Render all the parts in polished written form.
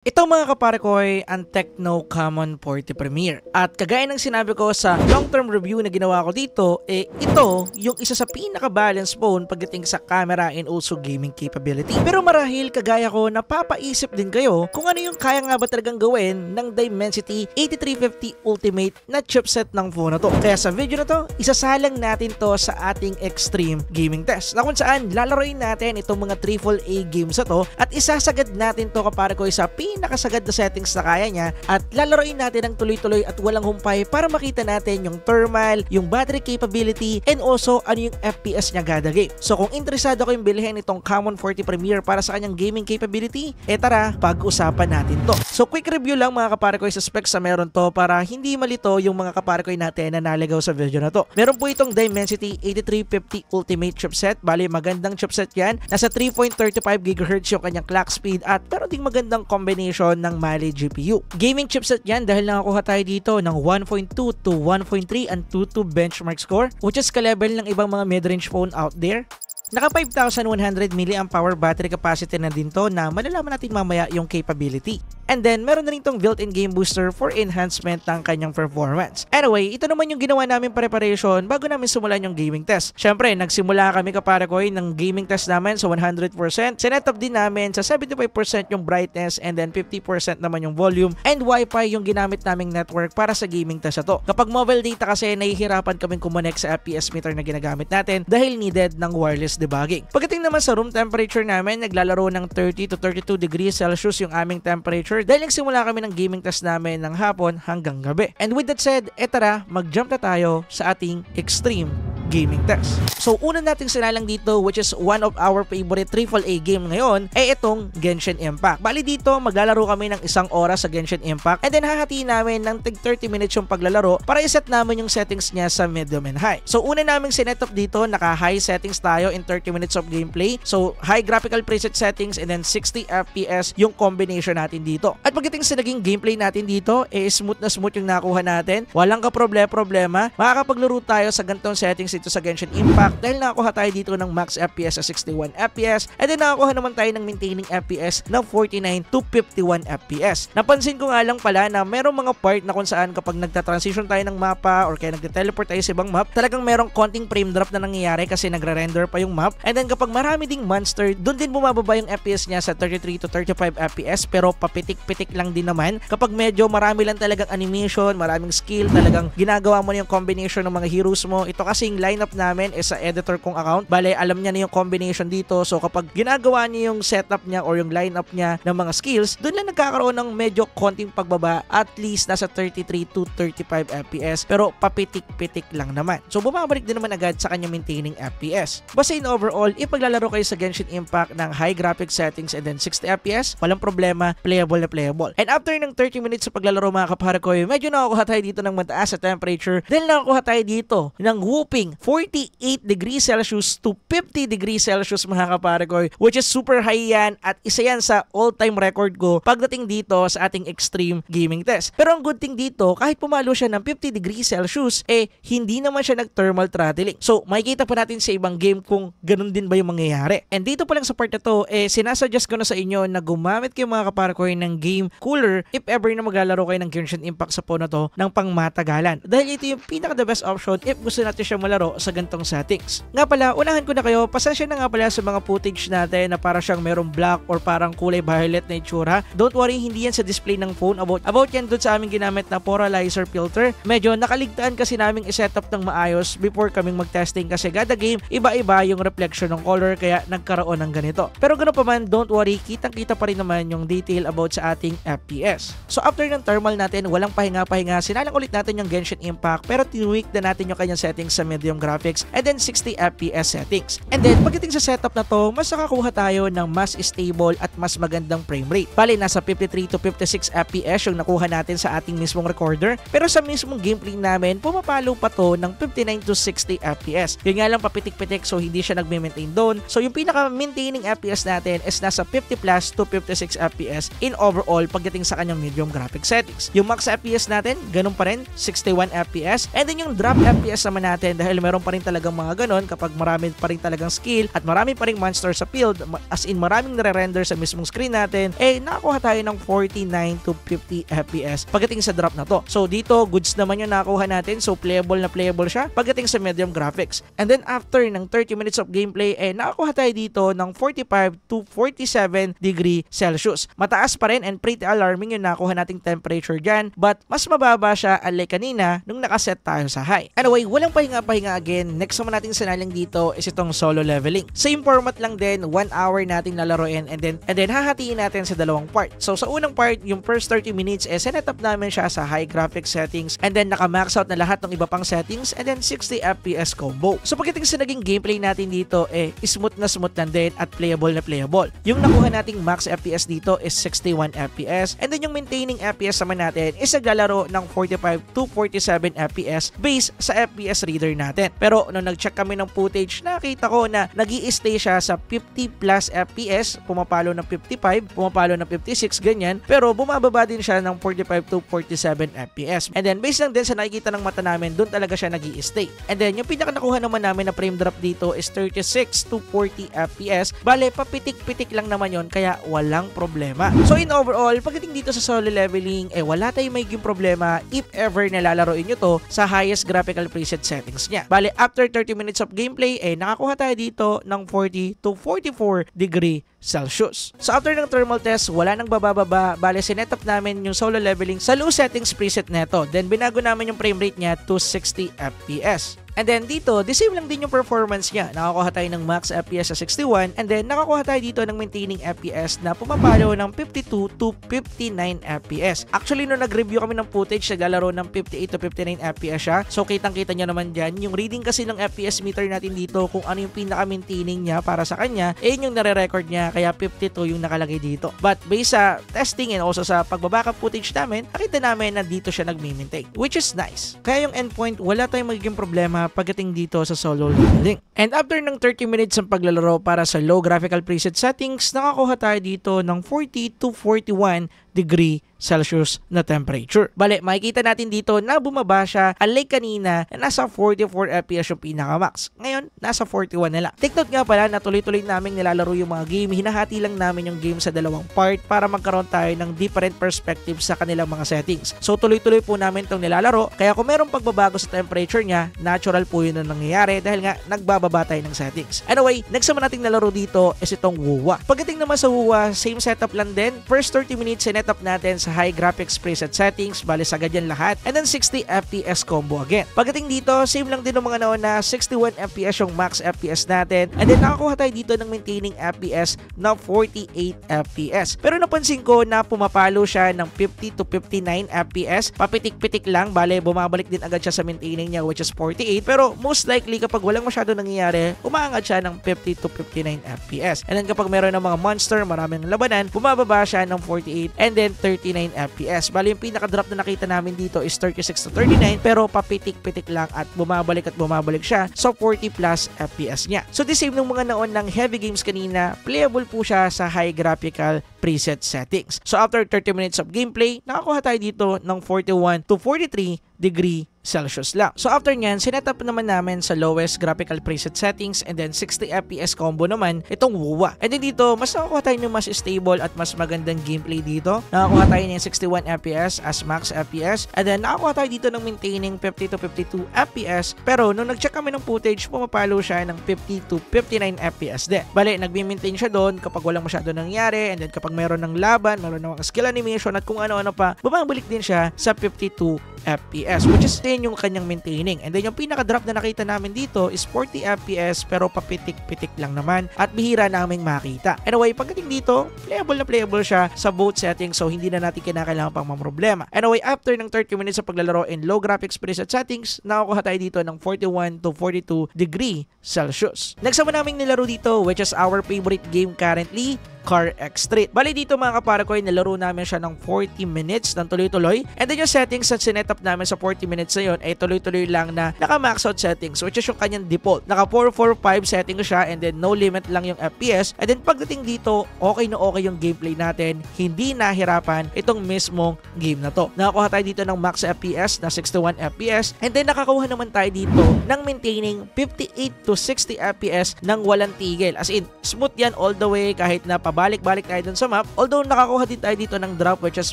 Ito mga kapare ko ay ang Tecno Common 40 Premier. At kagaya ng sinabi ko sa long-term review na ginawa ko dito, ito yung isa sa pinaka-balance phone pagdating sa camera and also gaming capability. Pero marahil kagaya ko, napapaisip din kayo kung ano yung kaya nga ba talagang gawin ng Dimensity 8350 Ultimate na chipset ng phone na to. Kaya sa video na to, isasalang natin to sa ating extreme gaming test na kung saan lalaroin natin itong mga AAA games na to at isasagad natin to kapare ko sa nakasagad na settings na kaya niya at lalaroin natin ng tuloy-tuloy at walang humpay para makita natin yung thermal, yung battery capability, and also ano yung FPS niya kada game. So kung interesado kayong bilhin itong Common 40 Premier para sa kanyang gaming capability, tara, pag-usapan natin to. So quick review lang mga kapare ko sa specs sa meron to para hindi malito yung mga kapare ko natin na nalagaw sa video na to. Meron po itong Dimensity 8350 Ultimate chipset. Bali magandang chipset yan. Nasa 3.35 GHz yung kanyang clock speed at meron ding magandang combination ng Mali GPU. Gaming chipset yan dahil nakakuha tayo dito ng 1.2 to 1.3 and 2.2 benchmark score which is ka-level ng ibang mga mid-range phone out there. Naka 5,100 mAh battery capacity na din to na malalaman natin mamaya yung capability. And then, meron na rin itong built-in game booster for enhancement ng kanyang performance. Anyway, ito naman yung ginawa namin preparation bago namin simulan yung gaming test. Syempre, nagsimula kami kapare ko ng gaming test namin sa 100%. Sinetup din namin sa 75% yung brightness and then 50% naman yung volume and Wi-Fi yung ginamit naming network para sa gaming test na to. Kapag mobile data kasi, nahihirapan kaming kumonek sa FPS meter na ginagamit natin dahil needed ng wireless debugging. Pagdating naman sa room temperature namin, naglalaro ng 30 to 32 degrees Celsius yung aming temperature dahil nagsimula kami ng gaming test namin ng hapon hanggang gabi. And with that said, tara, mag-jump na tayo sa ating extreme gaming test. So, una nating sinalang dito which is one of our favorite AAA game ngayon ay itong Genshin Impact. Bali dito, maglalaro kami ng 1 oras sa Genshin Impact and then hahatiin namin ng 30 minutes yung paglalaro para iset namin yung settings niya sa medium and high. So, una naming sinetup dito, naka-high settings tayo in 30 minutes of gameplay. So, high graphical preset settings and then 60 FPS yung combination natin dito. At pagdating sa naging gameplay natin dito, smooth na smooth yung nakuha natin. Walang ka-problema. Makakapaglaro tayo sa ganitong settings dito sa Genshin Impact dahil nakakuha tayo dito ng max FPS sa 61 FPS and then nakakuha naman tayo ng maintaining FPS na 49 to 51 FPS. Napansin ko nga lang pala na merong mga part na kung saan kapag nagta-transition tayo ng mapa or kaya nagte-teleport tayo sa ibang map, talagang merong konting frame drop na nangyayari kasi nagre-render pa yung map and then kapag marami ding monster, dun din bumababa yung FPS niya sa 33 to 35 FPS pero papitik-pitik lang din naman. Kapag medyo marami lang talagang animation, maraming skill, talagang ginagawa mo na yung combination ng mga heroes mo. Ito kasing lineup namin is sa editor kong account. Bale, alam niya na yung combination dito. So, kapag ginagawa niya yung setup niya or yung lineup niya ng mga skills, dun lang nagkakaroon ng medyo konting pagbaba. At least nasa 33 to 35 FPS. Pero papitik-pitik lang naman. So, bumabalik din naman agad sa kanya maintaining FPS. Basta in overall, ipaglalaro kayo sa Genshin Impact ng high graphic settings and then 60 FPS, walang problema, playable na playable. And after ng 30 minutes sa paglalaro mga kapare ko, medyo nakakuha tayo dito ng mataas sa temperature. Dahil nakakuha tayo dito ng whooping 48 degrees Celsius to 50 degrees Celsius mga kapare ko, which is super high yan at isa yan sa all-time record ko pagdating dito sa ating extreme gaming test. Pero ang good thing dito, kahit pumalo siya ng 50 degrees Celsius, hindi naman siya nag-thermal throttling. So, makikita pa natin sa ibang game kung ganun din ba yung mangyayari. And dito pa lang sa part na to, sinasuggest ko na sa inyo na gumamit kayo mga kapare ko ng game cooler if ever na maglalaro kayo ng Genshin Impact sa phone na to ng pangmatagalan. Dahil ito yung pinaka-the best option if gusto natin siya malaro sa ganitong settings. Nga pala, unahan ko na kayo, pasensya na nga pala sa mga footage natin na para siyang merong black or parang kulay violet na itsura. Don't worry, hindi yan sa display ng phone. About yan doon sa aming ginamit na polarizer filter. Medyo nakaligtaan kasi naming isetup ng maayos before kaming mag-testing kasi kada game, iba-iba yung reflection ng color kaya nagkaroon ng ganito. Pero ganoon pa man, don't worry, kitang-kita pa rin naman yung detail about sa ating FPS. So after ng thermal natin, walang pahinga-pahinga, sinalang ulit natin yung Genshin Impact pero tinweak na natin yung kanyang settings sa medium graphics and then 60 FPS settings. And then pagdating sa setup na to, mas nakakuha tayo ng mas stable at mas magandang frame rate. Bali, nasa 53 to 56 FPS yung nakuha natin sa ating mismong recorder pero sa mismong gameplay namin, pumapalo pa to ng 59 to 60 FPS. Yun nga lang papitik-pitik so hindi siya nagme-maintain doon. So yung pinaka-maintaining FPS natin is nasa 50 plus to 56 FPS in overall pagdating sa kanyang medium graphic settings. Yung max FPS natin, ganun pa rin, 61 FPS. And then yung drop FPS naman natin dahil dahil meron pa rin talagang mga ganon kapag marami pa rin talagang skill at marami pa rin monster sa field, as in maraming nare-render sa mismong screen natin, nakakuha tayo ng 49 to 50 FPS pagdating sa drop na to. So dito, goods naman yung nakakuha natin, so playable na playable siya pagdating sa medium graphics. And then after ng 30 minutes of gameplay, nakakuha tayo dito ng 45 to 47 degree Celsius. Mataas pa rin and pretty alarming yung nakuha nating temperature dyan, but mas mababa siya unlike kanina nung nakaset tayo sa high. Anyway, walang pahinga-pahinga again. Next naman nating sinaling dito is itong solo leveling. Same format lang din, 1 hour nating lalaroin and then hahatiin natin sa dalawang part. So sa unang part, yung first 30 minutes sinet up namin siya sa high graphics settings and then naka-max out na lahat ng iba pang settings and then 60 FPS combo. So pagdating sa naging gameplay natin dito, smooth lang din at playable na playable. Yung nakuha nating max FPS dito is 61 FPS and then yung maintaining FPS naman natin is naglalaro ng 45 to 47 FPS based sa FPS reader natin. Pero nung nag-check kami ng footage, nakita ko na nag-i-stay siya sa 50 plus FPS, pumapalo ng 55, pumapalo ng 56, ganyan. Pero bumababa din siya ng 45 to 47 FPS. And then based lang din sa nakikita ng mata namin, doon talaga siya nag-i-stay. And then yung pinaka nakuha naman namin na frame drop dito is 36 to 40 FPS. Bale, papitik-pitik lang naman yon, kaya walang problema. So in overall, pagdating dito sa solo leveling, wala tayong magiging problema if ever nalalaroin nyo to sa highest graphical preset settings niya. Bale, after 30 minutes of gameplay, nakakuha tayo dito ng 40 to 44 degree Celsius. So after ng thermal test, wala nang bababa. Bale, sinetap namin yung solo leveling sa low settings preset neto. Then binago namin yung frame rate niya to 60 FPS. And then dito, the same lang din yung performance niya. Nakakuha tayo ng max FPS sa 61 and then nakakuha tayo dito ng maintaining FPS na pumapalo ng 52 to 59 FPS. Actually, nung nag-review kami ng footage, naglalaro ng 58 to 59 FPS siya. So kitang-kita nyo naman dyan. Yung reading kasi ng FPS meter natin dito, kung ano yung pinaka-maintaining niya para sa kanya, yun yung nare-record niya, kaya 52 yung nakalagay dito. But based sa testing and also sa pagbabackup footage namin, nakita namin na dito siya nag-maintain, which is nice. Kaya yung endpoint, wala tayong magiging problema pagdating dito sa solo leveling. And after ng 30 minutes ng paglalaro para sa low graphical preset settings, nakakuha tayo dito ng 40 to 41 degree Celsius na temperature. Bale, makikita natin dito na bumaba siya unlike kanina na nasa 44 FPS yung pinaka-max. Ngayon, nasa 41 na lang. Take note nga pala na tuloy-tuloy naming nilalaro yung mga game. Hinahati lang namin yung game sa dalawang part para magkaroon tayo ng different perspective sa kanilang mga settings. So, tuloy-tuloy po namin itong nilalaro. Kaya kung merong pagbabago sa temperature niya, natural po yun ang nangyayari dahil nga nagbababa tayo ng settings. Anyway, next naman nating nalaro dito is itong WUWA. Pagdating naman sa WUWA, same setup lang din. First 30 minutes, setup natin sa high graphics preset settings, bale sagad yan lahat, and then 60 FPS combo again. Pagdating dito, same lang din ng mga nauna, 61 FPS yung max FPS natin, and then nakakuha tayo dito ng maintaining FPS na 48 FPS. Pero napansin ko na pumapalo siya ng 50 to 59 FPS, papitik-pitik lang, bale bumabalik din agad siya sa maintaining niya which is 48, pero most likely kapag walang masyado nangyayari, umaangat siya ng 50 to 59 FPS. And then kapag meron ng mga monster, maraming labanan, bumababa siya ng 48 and then 39 FPS. Bali, yung pinaka-drop na nakita namin dito is 36 to 39 pero papitik-pitik lang at bumabalik siya sa 40 plus FPS niya. So the same nung mga naon ng heavy games kanina, playable po siya sa high graphical preset settings. So after 30 minutes of gameplay, nakakuha tayo dito ng 41 to 43 degree Celsius lang. So after nyan, sinetup naman namin sa lowest graphical preset settings and then 60 FPS combo naman itong WUWA. And then dito, mas nakakuha tayo ng mas stable at mas magandang gameplay dito. Nakakuha tayo ng 61 FPS as max FPS and then nakakuha tayo dito ng maintaining 50 to 52 FPS pero nung nag-check kami ng footage, pumapalo siya ng 50 to 59 FPS din. Bale, nag-maintain siya doon kapag walang masyado nangyari and then kapag meron ng laban, meron ng skill animation at kung ano-ano pa, bumabalik din siya sa 52 FPS which is din yung kanyang maintaining. And then yung pinaka-drop na nakita namin dito is 40 FPS pero papitik-pitik lang naman at bihira naming makita. Anyway, pagdating dito, playable na playable siya sa both settings so hindi na natin kinakailangan pang mamroblema. Anyway, after ng 30 minutes sa paglalaro in low graphics preset settings, nakakuha tayo dito ng 41 to 42 degree Celsius. Next naman namin nilaro dito which is our favorite game currently, Car X Street. Bali dito mga kaparakoy, nalaro namin siya ng 40 minutes ng tuloy-tuloy. And then yung settings na sinet up namin sa 40 minutes na yun ay tuloy-tuloy lang na naka-max out settings, which is yung kanyang default. Naka 445 settings siya and then no limit lang yung FPS. And then pagdating dito, okay na okay yung gameplay natin. Hindi nahirapan itong mismong game na to. Nakakuha tayo dito ng max FPS na 61 FPS and then nakakuha naman tayo dito ng maintaining 58 to 60 FPS nang walang tigil. As in, smooth yan all the way kahit na pabalik-balik tayo dun sa map. Although nakakuha din tayo dito ng drop which is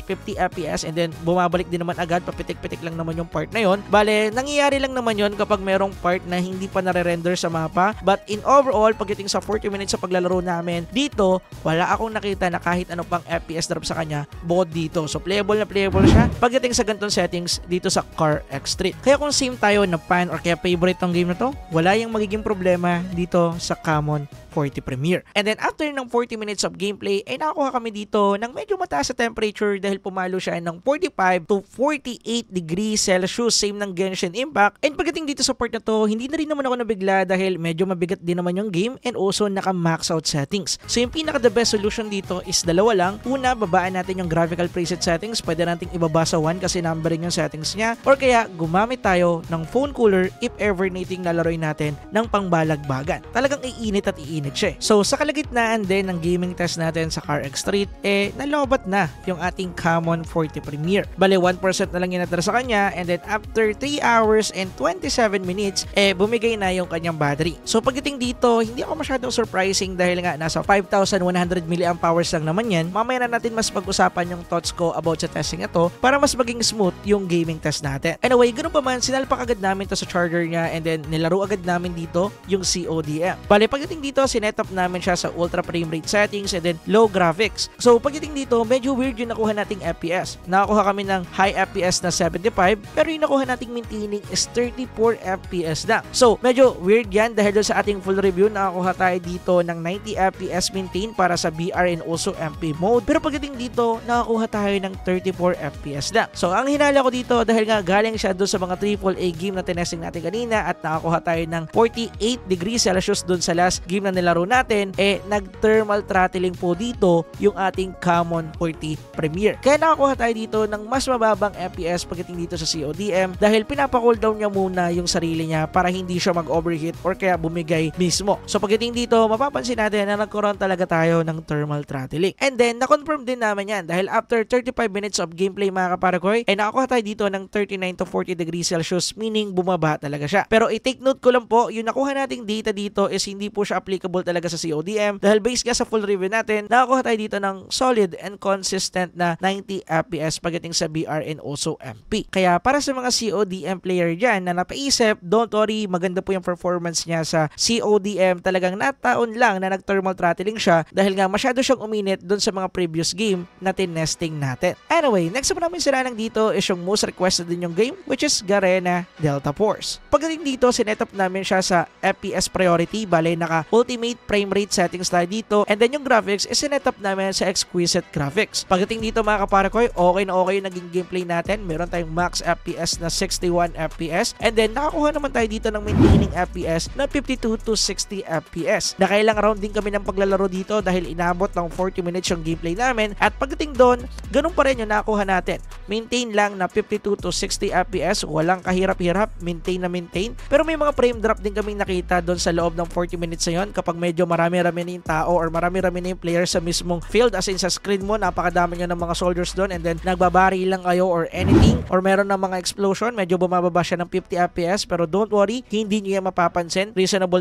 50 FPS and then bumabalik din naman agad, papitik-pitik lang naman yung part na yon. Bale, nangyayari lang naman yon kapag merong part na hindi pa nare-render sa mapa. But in overall, pagdating sa 40 minutes sa paglalaro namin, dito, wala akong nakita na kahit ano pang FPS drop sa kanya bukod dito. So, playable na playable siya pagdating sa ganitong settings dito sa Car X Street. Kaya kung same tayo na fan or kaya favorite tong game na to, wala yung magiging problema dito sa Common 40 Premiere. And then after ng 40 minutes of gameplay, ay nakakuha kami dito ng medyo mataas sa temperature dahil pumalo siya ng 45 to 48 degrees Celsius, same ng Genshin Impact. And pagdating dito sa part na to, hindi na rin naman ako nabigla dahil medyo mabigat din naman yung game and also naka-max out settings. So yung pinaka the best solution dito is dalawa lang. Una, babaan natin yung graphical preset settings. Pwede nating ibaba sa 1 kasi numbering yung settings niya. Or kaya gumamit tayo ng phone cooler if ever nating lalaroin natin ng pangbalagbagan. Talagang iinit at iinit siya. So sa kalagitnaan din ng gaming test natin sa Car X Street, nalobat na yung ating Common 40 Premiere. Bale 1% na lang yung natira sa kanya and then after 3 hours and 27 minutes, bumigay na yung kanyang battery. So pagdating dito, hindi ako masyadong surprising dahil nga nasa 5,100 mAh lang naman yan. Mamaya na natin mas pag-usapan yung thoughts ko about sa testing ito para mas maging smooth yung gaming test natin. Anyway, ganun pa man, sinalpak agad namin to sa charger niya and then nilaro agad namin dito yung CODM. Bale, pagdating dito, sinet up namin siya sa ultra frame rate settings and then low graphics. So, pagdating dito, medyo weird yung nakuha nating FPS. Nakakuha kami ng high FPS na 75 pero yung nakuha nating maintaining is 34 FPS lang. So, medyo weird yan dahil doon sa ating full review, nakakuha tayo dito ng 90 FPS maintain para sa BR and also MP mode. Pero pagdating dito, nakakuha tayo ng 34 FPS lang. So, ang hinala ko dito dahil nga galing siya doon sa mga AAA game na tinesting natin kanina at nakakuha tayo ng 48 degrees Celsius doon sa last game na nilaro natin, nag-thermal throttling po dito yung ating Common 40 Premiere. Kaya nakakuha tayo dito ng mas mababang FPS pagdating dito sa CODM dahil pinapa-cooldown niya muna yung sarili niya para hindi siya mag-overheat or kaya bumigay mismo. So pagdating dito, mapapansin natin na nagkaroon talaga tayo ng thermal throttling. And then, na-confirm din naman yan dahil after 35 minutes of gameplay mga kaparakoy, nakakuha tayo dito ng 39 to 40 degrees Celsius, meaning bumaba talaga siya. Pero i-take note ko lang po, yung nakuha nating data dito is hindi po siya applicable talaga sa CODM dahil based nga sa full review natin, nakakuha tayo dito ng solid and consistent na 90 FPS pagdating sa BR and also MP. Kaya para sa mga CODM player dyan na napaisip, don't worry, maganda po yung performance niya sa CODM. Talagang nataon lang na nag-thermal throttling siya dahil nga masyado siyang uminit dun sa mga previous game na tinesting natin. Anyway, next naman namin sila dito is yung most requested din yung game which is Garena Delta Force. Pagdating dito, sinetup namin siya sa FPS priority, bale naka ultimate frame rate settings tayo dito and then yung graphics is sinetup namin sa exquisite graphics. Pagdating dito mga kaparakoy, okay na okay yung naging gameplay natin. Meron tayong max FPS na 61 FPS and then nakakuha naman tayo dito ng maintaining FPS na 52 to 60 FPS. Nakailang round din kami ng paglalaro dito dahil inabot ng 40 minutes yung gameplay namin at pagdating doon, ganun pa rin yung nakuha natin. Maintain lang na 52 to 60 FPS, walang kahirap-hirap, maintain na maintain. Pero may mga frame drop din kami nakita doon sa loob ng 40 minutes na yun kapag medyo marami-rami na yung tao or marami-rami na yung players sa mismong field, as in sa screen mo, napakadami nyo ng mga soldiers doon and then nagbabari lang kayo or anything or meron ng mga explosion, medyo bumababa siya ng 50 FPS pero don't worry, hindi nyo yan mapapansin. Reasonable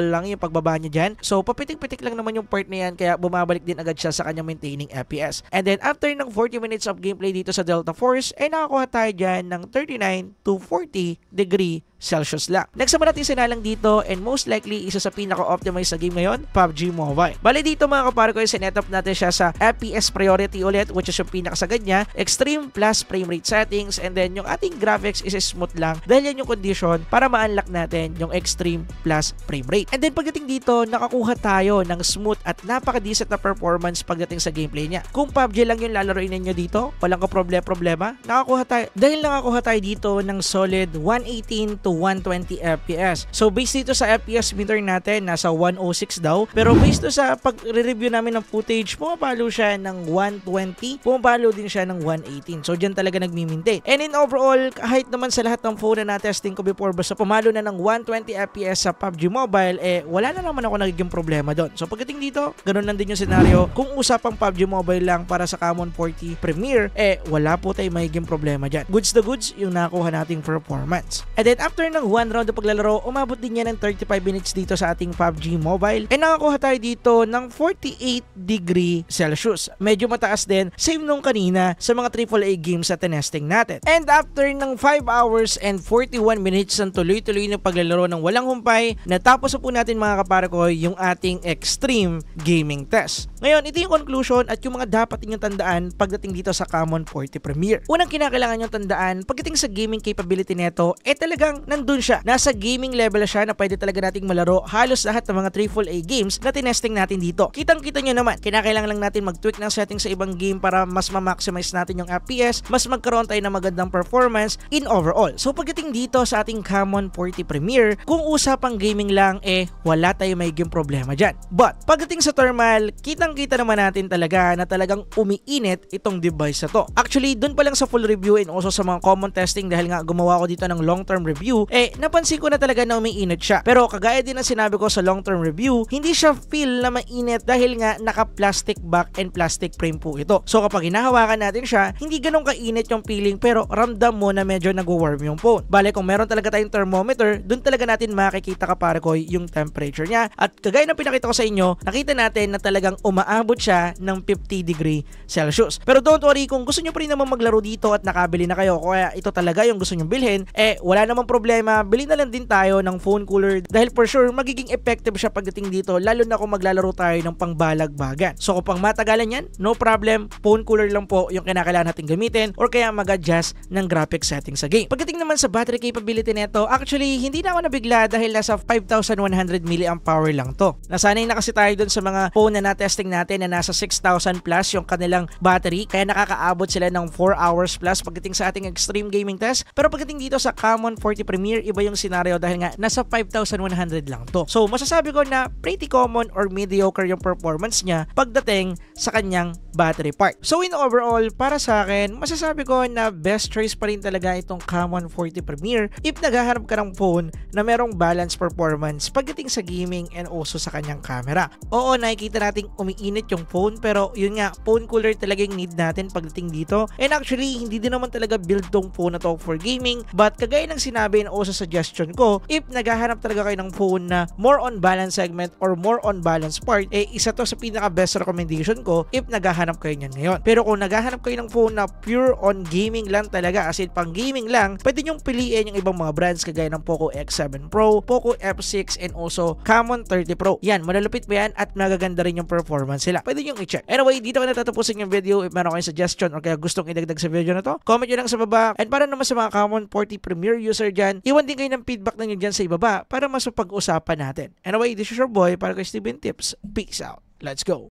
lang yung pagbaba niya dyan. So papitik-pitik lang naman yung part na yan kaya bumabalik din agad siya sa kanyang maintaining FPS. And then after ng 40 minutes of gameplay dito sa Delta Force, nakakuha tayo dyan ng 39 to 40 degree Celsius lang. Next naman natin sinalang dito and most likely isa sa pinaka-optimized na game ngayon, PUBG Mobile. Bale dito mga kapare ko, sinetup natin siya sa FPS priority ulit which is yung pinakasagad niya, extreme plus frame rate settings and then yung ating graphics is smooth lang dahil yan yung condition para ma-unlock natin yung extreme plus frame rate. And then pagdating dito, nakakuha tayo ng smooth at napaka-decent na performance pagdating sa gameplay niya. Kung PUBG lang yung lalaroin ninyo dito, walang ka problema, nakakuha tayo dito ng solid 118 to 120 FPS. So based dito sa FPS meter natin, nasa 106 daw. Pero based to sa pag-review namin ng footage, pumapalo siya ng 120, pumapalo din siya ng 118. So dyan talaga nagmi-maintain. And in overall, kahit naman sa lahat ng phone na na-testing ko before, basta pumalo na ng 120 FPS sa PUBG Mobile, wala na naman ako nagiging problema doon. So pagdating dito, ganun lang din yung scenario. Kung usapang PUBG Mobile lang para sa Common 40 Premier, wala po tayong magiging problema dyan. Goods the goods yung nakuha nating performance. And then after ng 1 round na paglalaro, umabot din yan ng 35 minutes dito sa ating PUBG Mobile. And nakakuha tayo dito ng 48°C. Medyo mataas din, same nung kanina sa mga AAA games na tinesting natin. And after ng 5 hours and 41 minutes ng tuloy-tuloy na paglalaro ng walang humpay, natapos po natin mga kapare ko yung ating extreme gaming test. Ngayon, ito yung conclusion at yung mga dapat ninyong tandaan pagdating dito sa Common 40 Premier. Unang kinakailangan nyong tandaan, pagdating sa gaming capability neto, talagang nandun siya. Nasa gaming level siya na pwede talaga nating malaro halos lahat ng mga AAA games na tinesting natin dito. Kitang-kita nyo naman, kinakailangan lang natin mag-tweak ng settings sa ibang game para mas ma-maximize natin yung FPS, mas magkaroon tayo ng magandang performance in overall. So pagdating dito sa ating Common 40 Premier, kung usapang gaming lang, wala tayong magiging problema dyan. But pagdating sa thermal, kitang-kita naman natin talaga na talagang umiinit itong device na to. Actually, dun pa lang sa full review and also sa mga common testing, dahil nga gumawa ko dito ng long-term review, napansin ko na talaga na umiinit siya. Pero kagaya din ng sinabi ko sa long-term review, hindi siya feel na mainit dahil nga naka-plastic back and plastic frame po ito. So kapag hinahawakan natin siya, hindi ganun kainit yung feeling, pero ramdam mo na medyo nag-warm yung phone. Bale, kung meron talaga tayong thermometer, dun talaga natin makikita kapare ko yung temperature niya. At kagaya ng pinakita ko sa inyo, nakita natin na talagang umaabot siya ng 50°C. Pero don't worry, kung gusto nyo pa rin naman maglaro dito at nakabili na kayo, kaya ito talaga yung gusto nyo bilhin, wala namang problema, bilhin na lang din tayo ng phone cooler dahil for sure magiging effective siya pagdating dito, lalo na kung maglalaro tayo ng pangbalagbagan. So kung pang matagalan yan, no problem, phone cooler lang po yung kinakailangan natin gamitin or kaya mag-adjust ng graphic settings sa game. Pagdating naman sa battery capability nito, actually hindi na ako nabigla dahil nasa 5,100 mAh lang to. Nasanay na kasi tayo dun sa mga phone na na-testing natin na nasa 6,000 plus yung kanilang battery, kaya nakakaabot sila ng 4 hours plus pagdating sa ating extreme gaming test. Pero pagdating dito sa Common 40 Premier, iba yung scenario dahil nga nasa 5,100 lang to. So masasabi ko na pretty common or mediocre yung performance niya pagdating sa kanyang battery part. So in overall, para sa akin, masasabi ko na best choice pa rin talaga itong Common 40 Premier if naghahanap ka ng phone na merong balanced performance pagdating sa gaming and also sa kanyang camera. Oo, nakikita nating umiinit yung phone, pero yun nga, phone cooler talaga yung need natin pagdating dito. And actually, hindi din naman talaga build tong phone na to for gaming, but kagaya ng sinabi and also suggestion ko, if naghahanap talaga kayo ng phone na more on balance segment or more on balance part, isa to sa pinaka best recommendation ko if naghahanap kayo niyan ngayon. Pero kung naghahanap kayo ng phone na pure on gaming lang talaga, as in pang gaming lang, pwede nyong piliin yung ibang mga brands kagaya ng Poco X7 Pro, Poco F6 and also Common 30 Pro. Yan, malalupit pa yan at magaganda rin yung performance sila. Pwede nyong i-check. Anyway, dito ko natatapusin yung video. If meron kayong suggestion or kaya gustong idagdag sa video na to, comment nyo lang sa baba. And para naman sa mga Common 40 Premier user dyan, iwan din kayo ng feedback na nyo dyan sa ibaba para mas mapag-usapan natin. Anyway, this is your boy para kay Steven Tips. Peace out. Let's go.